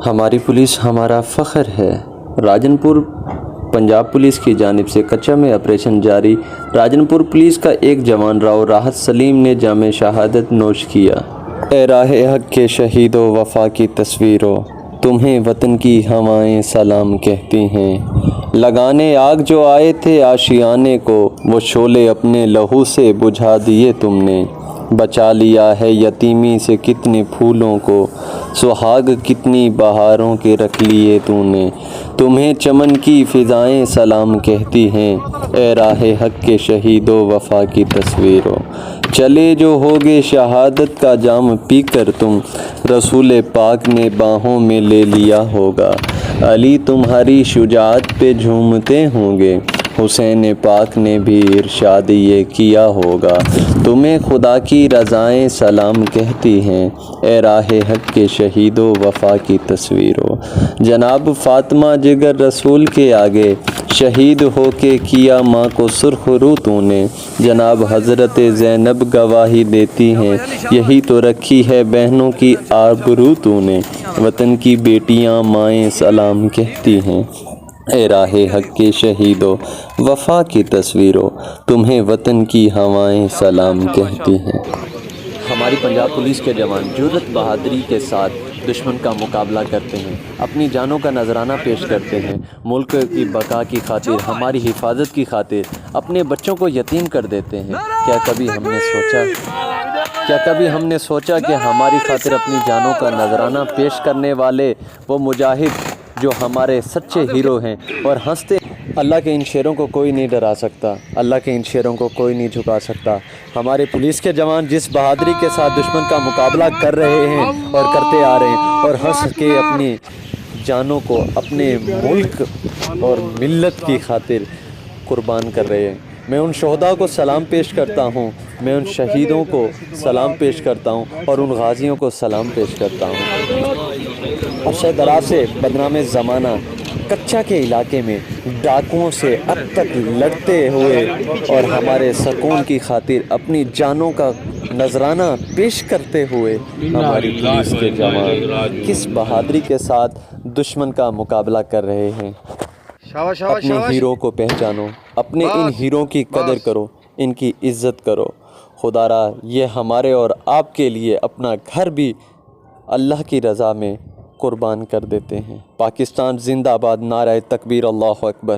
ہماری پولیس ہمارا فخر ہے۔ راجنپور پنجاب پولیس کی جانب سے کچا میں آپریشن جاری۔ راجنپور پولیس کا ایک جوان راؤ راحت سلیم نے جام شہادت نوش کیا۔ اے راہ حق کے شہیدو وفا کی تصویرو، تمہیں وطن کی ہوائیں سلام کہتی ہیں۔ لگانے آگ جو آئے تھے آشیانے کو، وہ شعلے اپنے لہو سے بجھا دیے تم نے۔ بچا لیا ہے یتیمی سے کتنے پھولوں کو، سہاگ کتنی بہاروں کے رکھ لیے تو نے۔ تمہیں چمن کی فضائیں سلام کہتی ہیں، اے راہ حق کے شہیدو وفا کی تصویرو۔ چلے جو ہوگے شہادت کا جام پی کر تم، رسول پاک نے باہوں میں لے لیا ہوگا۔ علی تمہاری شجاعت پہ جھومتے ہوں گے، حسین پاک نے بھی ارشاد یہ کیا ہوگا۔ تمہیں خدا کی رضائیں سلام کہتی ہیں، اے راہ حق کے شہیدو وفا کی تصویرو۔ جناب فاطمہ جگر رسول کے آگے شہید ہو کے کیا ماں کو سرخ رو تو نے۔ جناب حضرت زینب گواہی دیتی ہیں، یہی تو رکھی ہے بہنوں کی آبرو تو نے۔ وطن کی بیٹیاں مائیں سلام کہتی ہیں، اے راہ حق کے شہیدو وفا کی تصویرو۔ تمہیں وطن کی ہوائیں سلام کہتی ہیں۔ ہماری پنجاب پولیس کے جوان جرأت بہادری کے ساتھ دشمن کا مقابلہ کرتے ہیں، اپنی جانوں کا نذرانہ پیش کرتے ہیں، ملک کی بقا کی خاطر، ہماری حفاظت کی خاطر اپنے بچوں کو یتیم کر دیتے ہیں۔ کیا کبھی ہم نے سوچا کہ ہماری خاطر اپنی جانوں کا نذرانہ پیش کرنے والے وہ مجاہد جو ہمارے سچے ہیرو ہیں اور ہنستے ہیں؟ اللہ کے ان شیروں کو کوئی نہیں ڈرا سکتا، اللہ کے ان شیروں کو کوئی نہیں جھکا سکتا۔ ہمارے پولیس کے جوان جس بہادری کے ساتھ دشمن کا مقابلہ کر رہے ہیں اور کرتے آ رہے ہیں، اور ہنس کے اپنی جانوں کو اپنے ملک اور ملت کی خاطر قربان کر رہے ہیں، میں ان شہداء کو سلام پیش کرتا ہوں، میں ان شہیدوں کو سلام پیش کرتا ہوں اور ان غازیوں کو سلام پیش کرتا ہوں۔ عرصہ دراز سے بدنام زمانہ کچا کے علاقے میں ڈاکوؤں سے اب تک لڑتے ہوئے اور ہمارے سکون کی خاطر اپنی جانوں کا نذرانہ پیش کرتے ہوئے ہماری پولیس کے جوان کس بہادری کے ساتھ دشمن کا مقابلہ کر رہے ہیں۔ اپنے ہیرو کو پہچانو، اپنے ان ہیرو کی قدر کرو، ان کی عزت کرو۔ خدا را یہ ہمارے اور آپ کے لیے اپنا گھر بھی اللہ کی رضا میں قربان کر دیتے ہیں۔ پاکستان زندہ باد، نعرہ تکبیر، اللہ اکبر۔